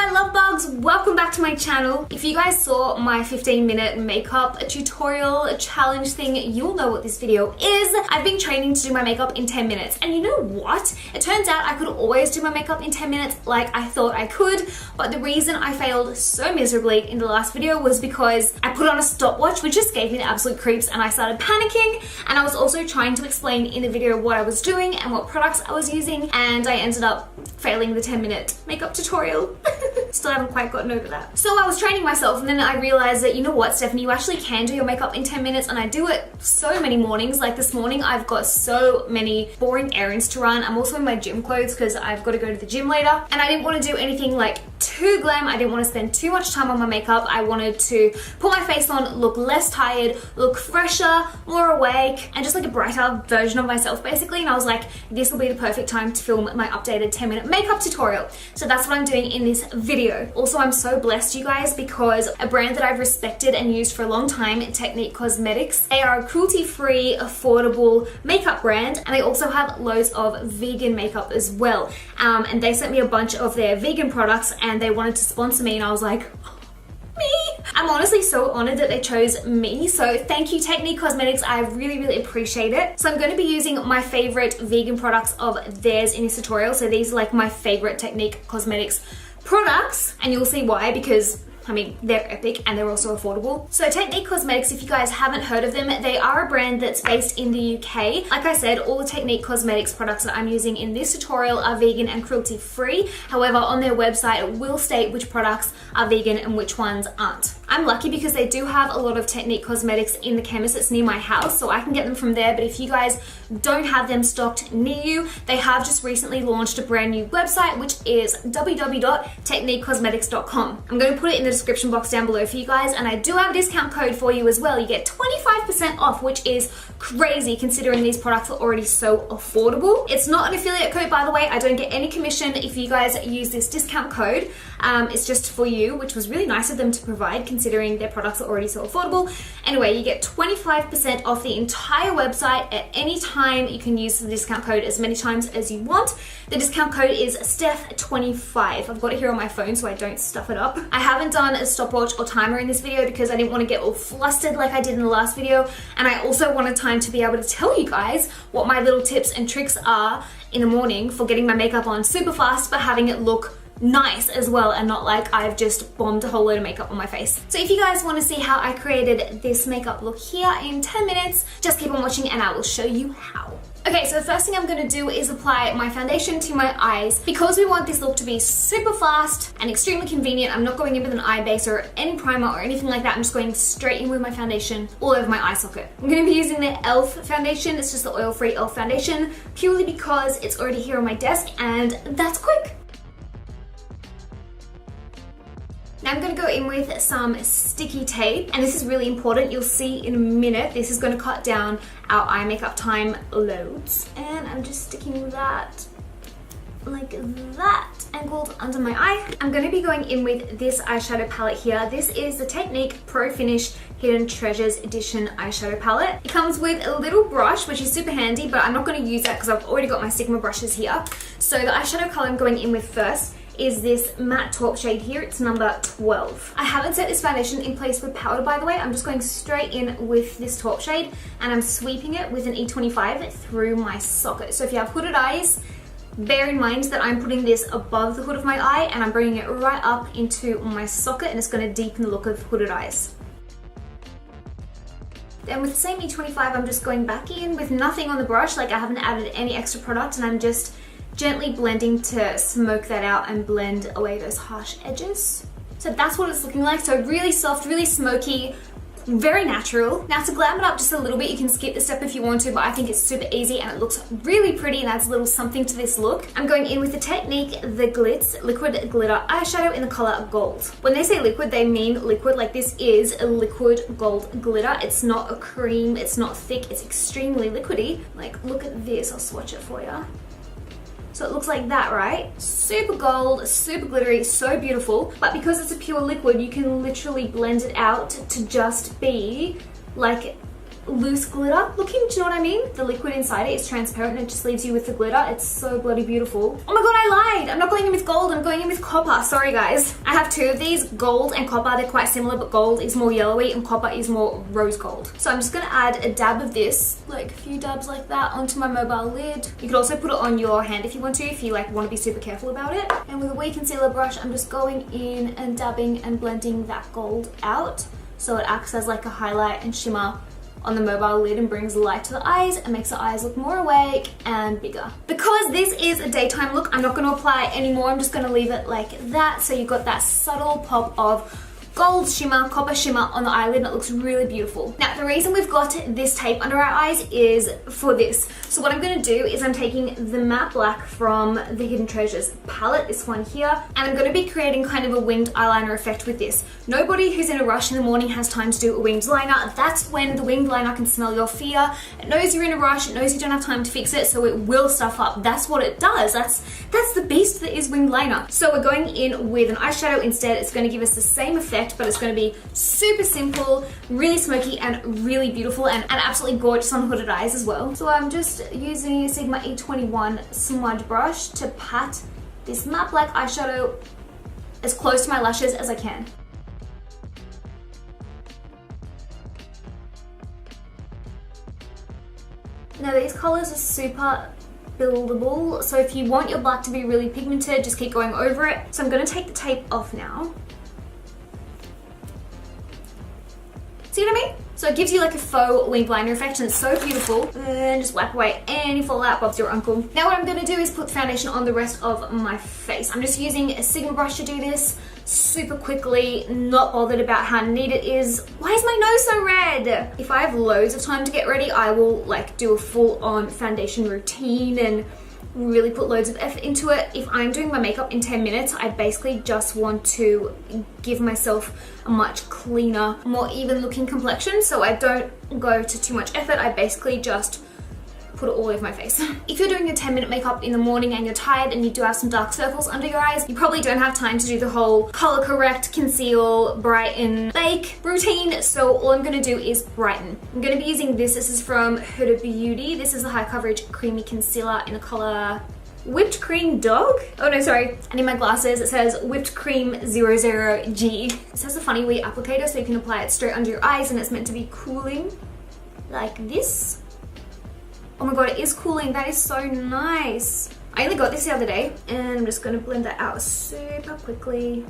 my love bugs, welcome back to my channel. If you guys saw my 15-minute makeup tutorial challenge thing, you'll know what this video is. I've been training to do my makeup in 10 minutes, and you know what? It turns out I could always do my makeup in 10 minutes like I thought I could, but the reason I failed so miserably in the last video was because I put on a stopwatch, which just gave me the absolute creeps, and I started panicking, and I was also trying to explain in the video what I was doing and what products I was using, and I ended up failing the 10-minute makeup tutorial. Still haven't quite gotten over that. So I was training myself, and then I realized that, you know what, Stephanie, you actually can do your makeup in 10 minutes, and I do it so many mornings. Like this morning, I've got so many boring errands to run. I'm also in my gym clothes because I've got to go to the gym later, and I didn't want to do anything like too glam. I didn't want to spend too much time on my makeup. I wanted to put my face on, look less tired, look fresher, more awake, and just like a brighter version of myself basically. And I was like, this will be the perfect time to film my updated 10-minute makeup tutorial. So that's what I'm doing in this video. Also, I'm so blessed, you guys, because a brand that I've respected and used for a long time, Technique Cosmetics, they are a cruelty-free, affordable makeup brand, and they also have loads of vegan makeup as well. And they sent me a bunch of their vegan products, and they wanted to sponsor me, and I was like, me? I'm honestly so honored that they chose me, so thank you Technique Cosmetics. I really appreciate it. So I'm going to be using my favorite vegan products of theirs in this tutorial. So these are like my favorite Technique Cosmetics products, and you'll see why, because I mean, they're epic and they're also affordable. So Technique Cosmetics, if you guys haven't heard of them, they are a brand that's based in the UK. Like I said, all the Technique Cosmetics products that I'm using in this tutorial are vegan and cruelty free. However, on their website, it will state which products are vegan and which ones aren't. I'm lucky because they do have a lot of Technique Cosmetics in the chemist that's near my house, so I can get them from there. But if you guys don't have them stocked near you, they have just recently launched a brand new website, which is www.techniquecosmetics.com. I'm going to put it in the description box down below for you guys, and I do have a discount code for you as well. You get 25% off, which is crazy considering these products are already so affordable. It's not an affiliate code, by the way. I don't get any commission if you guys use this discount code. It's just for you, which was really nice of them to provide considering their products are already so affordable. Anyway, you get 25% off the entire website at any time. You can use the discount code as many times as you want. The discount code is STEPH25. I've got it here on my phone so I don't stuff it up. I haven't done a stopwatch or timer in this video because I didn't want to get all flustered like I did in the last video, and I also wanted time to be able to tell you guys what my little tips and tricks are in the morning for getting my makeup on super fast but having it look nice as well, and not like I've just bombed a whole load of makeup on my face. So if you guys want to see how I created this makeup look here in 10 minutes, just keep on watching and I will show you how. Okay, so the first thing I'm going to do is apply my foundation to my eyes. Because we want this look to be super fast and extremely convenient, I'm not going in with an eye base or any primer or anything like that. I'm just going straight in with my foundation all over my eye socket. I'm going to be using the e.l.f. foundation. It's just the oil-free e.l.f. foundation, purely because it's already here on my desk and that's quick. Now I'm going to go in with some sticky tape, and this is really important. You'll see in a minute. This is going to cut down our eye makeup time loads. And I'm just sticking that like that, angled under my eye. I'm going to be going in with this eyeshadow palette here. This is the Technique Pro Finish Hidden Treasures Edition eyeshadow palette. It comes with a little brush, which is super handy, but I'm not going to use that because I've already got my Sigma brushes here. So the eyeshadow color I'm going in with first is this matte taupe shade here. It's number 12. I haven't set this foundation in place with powder, by the way. I'm just going straight in with this taupe shade, and I'm sweeping it with an E25 through my socket. So if you have hooded eyes, bear in mind that I'm putting this above the hood of my eye, and I'm bringing it right up into my socket, and it's going to deepen the look of hooded eyes. Then with the same E25, I'm just going back in with nothing on the brush, like I haven't added any extra product, and I'm just gently blending to smoke that out and blend away those harsh edges. So that's what it's looking like. So really soft, really smoky, very natural. Now to glam it up just a little bit, you can skip this step if you want to, but I think it's super easy and it looks really pretty and adds a little something to this look. I'm going in with the Technique The Glitz Liquid Glitter Eyeshadow in the color Gold. When they say liquid, they mean liquid. Like, this is a liquid gold glitter. It's not a cream, it's not thick, it's extremely liquidy. Like, look at this, I'll swatch it for you. So it looks like that, right? Super gold, super glittery, so beautiful. But because it's a pure liquid, you can literally blend it out to just be like loose glitter looking, do you know what I mean? The liquid inside it is transparent and it just leaves you with the glitter. It's so bloody beautiful. Oh my god, I lied! I'm not going in with gold, I'm going in with copper. Sorry guys. I have two of these, gold and copper. They're quite similar, but gold is more yellowy and copper is more rose gold. So I'm just gonna add a dab of this, like a few dabs like that onto my mobile lid. You could also put it on your hand if you want to, if you like want to be super careful about it. And with a wee concealer brush, I'm just going in and dabbing and blending that gold out so it acts as like a highlight and shimmer on the mobile lid and brings light to the eyes and makes the eyes look more awake and bigger. Because this is a daytime look, I'm not going to apply any more. I'm just going to leave it like that, so you've got that subtle pop of gold shimmer, copper shimmer on the eyelid, and it looks really beautiful. Now, the reason we've got this tape under our eyes is for this. So what I'm going to do is I'm taking the matte black from the Hidden Treasures palette, this one here, and I'm going to be creating kind of a winged eyeliner effect with this. Nobody who's in a rush in the morning has time to do a winged liner. That's when the winged liner can smell your fear. It knows you're in a rush, it knows you don't have time to fix it, so it will stuff up. That's what it does. That's the beast that is winged liner. So we're going in with an eyeshadow instead. It's going to give us the same effect, but it's going to be super simple, really smoky, and really beautiful, and absolutely gorgeous on hooded eyes as well. So I'm just using a Sigma E21 smudge brush to pat this matte black eyeshadow as close to my lashes as I can. Now these colors are super buildable, so if you want your black to be really pigmented, just keep going over it. So I'm going to take the tape off now. See what I mean? So it gives you like a faux winged liner effect, and it's so beautiful. And just wipe away any fallout, Bob's your uncle. Now what I'm going to do is put foundation on the rest of my face. I'm just using a Sigma brush to do this super quickly, not bothered about how neat it is. Why is my nose so red? If I have loads of time to get ready, I will like do a full-on foundation routine and really put loads of effort into it. If I'm doing my makeup in 10 minutes, I basically just want to give myself a much cleaner, more even looking complexion, so I don't go to too much effort. I basically just put it all over my face. If you're doing your 10-minute makeup in the morning and you're tired and you do have some dark circles under your eyes, you probably don't have time to do the whole color correct, conceal, brighten, bake routine. So all I'm gonna do is brighten. I'm gonna be using this. This is from Huda Beauty. This is a high coverage creamy concealer in the color Whipped Cream Dog? Oh no, sorry. And in my glasses it says Whipped Cream 00G. This has a funny wee applicator so you can apply it straight under your eyes, and it's meant to be cooling like this. Oh my god, it is cooling. That is so nice. I only got this the other day, and I'm just gonna blend that out super quickly.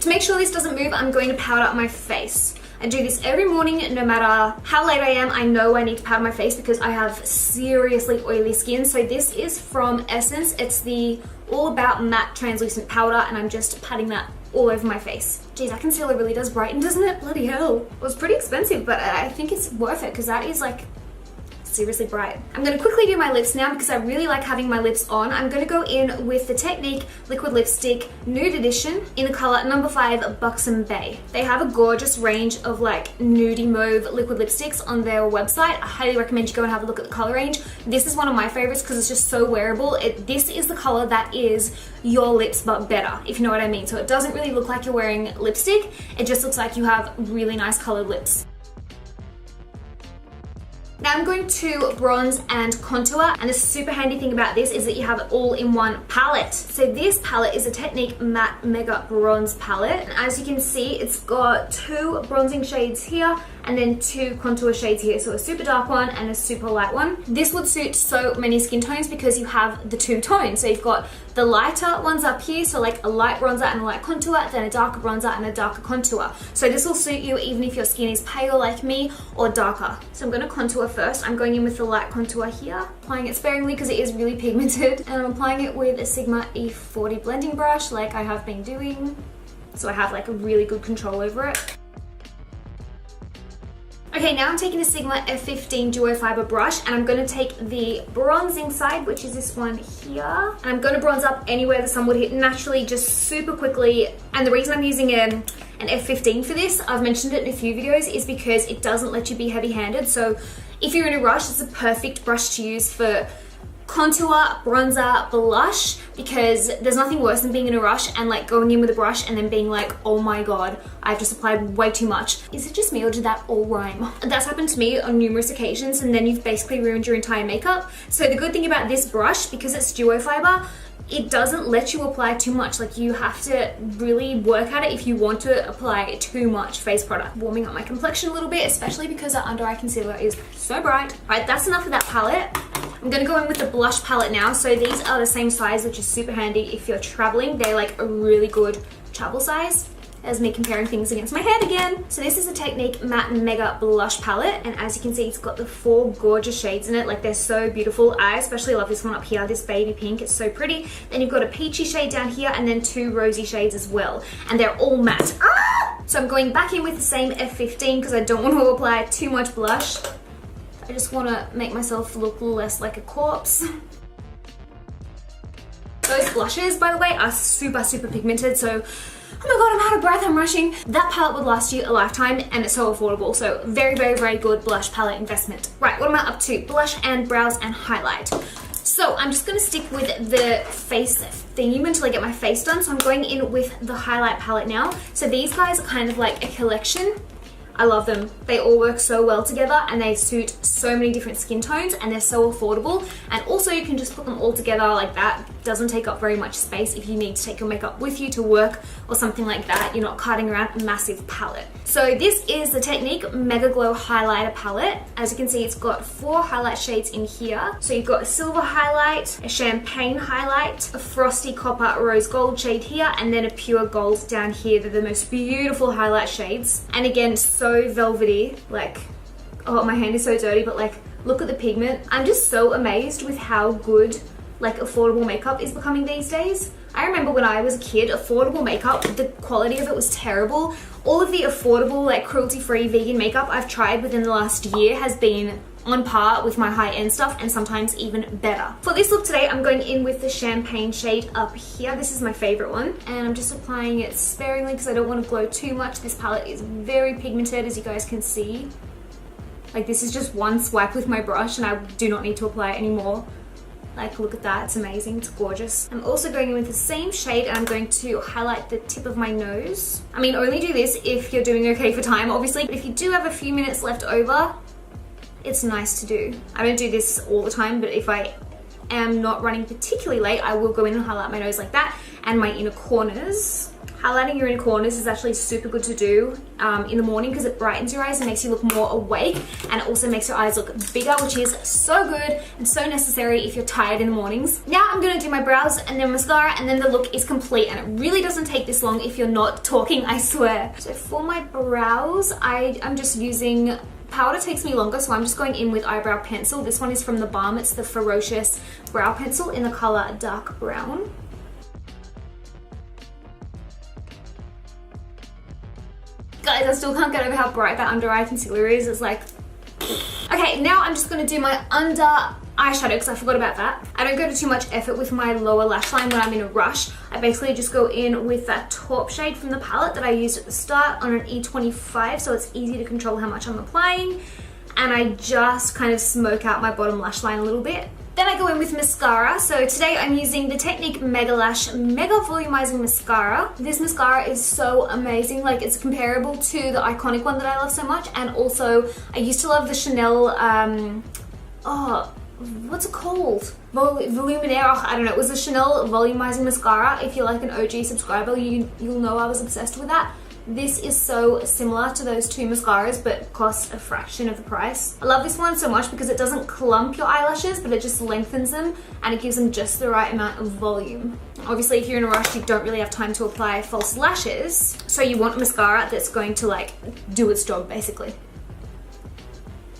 To make sure this doesn't move, I'm going to powder my face. I do this every morning, no matter how late I am. I know I need to powder my face because I have seriously oily skin. So this is from Essence. It's the All About Matte Translucent Powder, and I'm just patting that all over my face. Geez, that concealer really does brighten, doesn't it? Bloody hell. It was pretty expensive, but I think it's worth it because that is like seriously bright. I'm going to quickly do my lips now because I really like having my lips on. I'm going to go in with the Technique Liquid Lipstick Nude Edition in the color number 5 Buxom Bay. They have a gorgeous range of like nudie mauve liquid lipsticks on their website. I highly recommend you go and have a look at the color range. This is one of my favorites because it's just so wearable. This is the color that is your lips but better, if you know what I mean. So it doesn't really look like you're wearing lipstick. It just looks like you have really nice colored lips. Now I'm going to bronze and contour, and the super handy thing about this is that you have it all in one palette. So this palette is a Technique Matte Mega Bronze Palette, and as you can see, it's got 2 bronzing shades here and then 2 contour shades here, so a super dark one and a super light one. This would suit so many skin tones because you have the 2 tones. So you've got the lighter ones up here, so like a light bronzer and a light contour, then a darker bronzer and a darker contour. So this will suit you even if your skin is pale like me or darker. So I'm going to contour first. I'm going in with the light contour here, applying it sparingly because it is really pigmented, and I'm applying it with a Sigma E40 blending brush like I have been doing, so I have like a really good control over it. Okay, now I'm taking a Sigma F15 Duo Fiber brush, and I'm going to take the bronzing side, which is this one here, and I'm going to bronze up anywhere the sun would hit naturally, just super quickly. And the reason I'm using an F15 for this, I've mentioned it in a few videos, is because it doesn't let you be heavy-handed. So if you're in a rush, it's a perfect brush to use for contour, bronzer, blush, because there's nothing worse than being in a rush and like going in with a brush and then being like, oh my god, I've just applied way too much. Is it just me or did that all rhyme? That's happened to me on numerous occasions, and then you've basically ruined your entire makeup. So the good thing about this brush, because it's duo fiber, it doesn't let you apply too much. Like, you have to really work at it if you want to apply too much face product. Warming up my complexion a little bit, especially because our under eye concealer is so bright. All right, that's enough of that palette. I'm gonna go in with the blush palette now. So these are the same size, which is super handy if you're traveling. They're like a really good travel size. As me comparing things against my head again. So this is the Technique Matte Mega Blush Palette, and as you can see, it's got the 4 gorgeous shades in it. Like, they're so beautiful. I especially love this one up here, this baby pink. It's so pretty. Then you've got a peachy shade down here, and then 2 rosy shades as well, and they're all matte. So I'm going back in with the same F15 because I don't want to apply too much blush. I just want to make myself look less like a corpse. Those blushes, by the way, are super pigmented, so oh my god, I'm out of breath, I'm rushing. That palette would last you a lifetime, and it's so affordable. So very good blush palette investment. Right, what am I up to? Blush and brows and highlight. So I'm just gonna stick with the face theme until I get my face done. So I'm going in with the highlight palette now. So these guys are kind of like a collection. I love them. They all work so well together, and they suit so many different skin tones, and they're so affordable. And also you can just put them all together like that. Doesn't take up very much space if you need to take your makeup with you to work or something like that. You're not carting around a massive palette. So this is the Technique Mega Glow Highlighter Palette. As you can see, it's got 4 highlight shades in here. So you've got a silver highlight, a champagne highlight, a frosty copper rose gold shade here, and then a pure gold down here. They're the most beautiful highlight shades. And again, so velvety. Like, oh, my hand is so dirty, but like, look at the pigment. I'm just so amazed with how good like affordable makeup is becoming these days. I remember when I was a kid, affordable makeup, the quality of it was terrible. All of the affordable, like cruelty-free vegan makeup I've tried within the last year has been on par with my high-end stuff, and sometimes even better. For this look today, I'm going in with the champagne shade up here. This is my favorite one, and I'm just applying it sparingly because I don't want to glow too much. This palette is very pigmented, as you guys can see. Like, this is just one swipe with my brush, and I do not need to apply it anymore. Like, look at that, it's amazing, it's gorgeous. I'm also going in with the same shade, and I'm going to highlight the tip of my nose. I mean, only do this if you're doing okay for time, obviously. But if you do have a few minutes left over, it's nice to do. I don't do this all the time, but if I am not running particularly late, I will go in and highlight my nose like that, and my inner corners. Highlighting your inner corners is actually super good to do in the morning because it brightens your eyes and makes you look more awake, and it also makes your eyes look bigger, which is so good and so necessary if you're tired in the mornings. Now I'm gonna do my brows and then mascara, and then the look is complete, and it really doesn't take this long if you're not talking, I swear. So for my brows, I'm just using powder. Takes me longer, so I'm just going in with eyebrow pencil. This one is from the Balm. It's the Ferocious Brow Pencil in the color dark brown. Guys, I still can't get over how bright that under eye concealer is. It's like... Okay, now I'm just going to do my under eyeshadow because I forgot about that. I don't go to too much effort with my lower lash line when I'm in a rush. I basically just go in with that taupe shade from the palette that I used at the start on an E25, so it's easy to control how much I'm applying. And I just kind of smoke out my bottom lash line a little bit. Then I go in with mascara. So today I'm using the Technique Mega Lash Mega Volumizing Mascara. This mascara is so amazing. Like, it's comparable to the iconic one that I love so much. And also, I used to love the Chanel, what's it called? Voluminaire, I don't know. It was the Chanel Volumizing Mascara. If you're like an OG subscriber, you'll know I was obsessed with that. This is so similar to those two mascaras, but costs a fraction of the price. I love this one so much because it doesn't clump your eyelashes, but it just lengthens them, and it gives them just the right amount of volume. Obviously, if you're in a rush, you don't really have time to apply false lashes, so you want mascara that's going to like do its job, basically.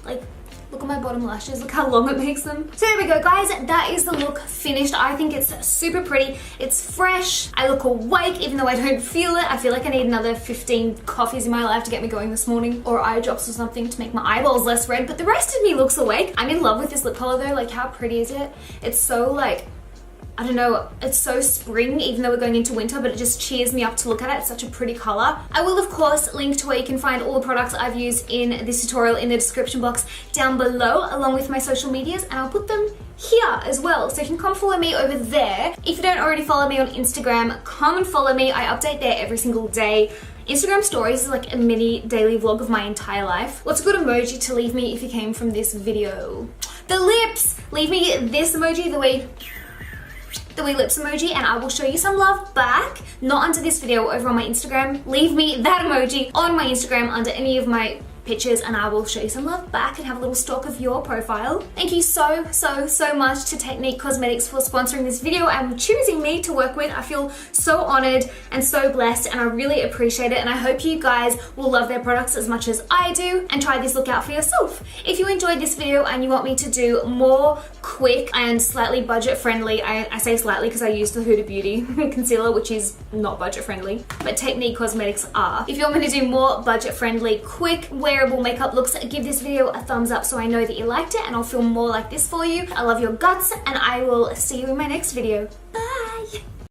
Like, look at my bottom lashes, look how long it makes them. So there we go, guys, that is the look finished. I think it's super pretty, it's fresh, I look awake even though I don't feel it. I feel like I need another 15 coffees in my life to get me going this morning, or eye drops or something to make my eyeballs less red, but the rest of me looks awake. I'm in love with this lip color though. Like, how pretty is it? It's so like, I don't know, it's so spring even though we're going into winter, but it just cheers me up to look at it. It's such a pretty color. I will of course link to where you can find all the products I've used in this tutorial in the description box down below, along with my social medias, and I'll put them here as well, so you can come follow me over there. If you don't already follow me on Instagram, come and follow me. I update there every single day. Instagram stories is like a mini daily vlog of my entire life. What's a good emoji to leave me if you came from this video? The lips! Leave me this emoji, the wee lips emoji, and I will show you some love back. Not under this video, over on my Instagram. Leave me that emoji on my Instagram under any of my pictures and I will show you some love back and have a little stalk of your profile. Thank you so much to Technique Cosmetics for sponsoring this video and choosing me to work with. I feel so honored and so blessed, and I really appreciate it, and I hope you guys will love their products as much as I do and try this look out for yourself. If you enjoyed this video and you want me to do more quick and slightly budget friendly, I say slightly because I use the Huda Beauty concealer, which is not budget friendly, but Technique Cosmetics are. If you want me to do more budget friendly, quick, wearable makeup looks, give this video a thumbs up so I know that you liked it and I'll film more like this for you. I love your guts and I will see you in my next video. Bye!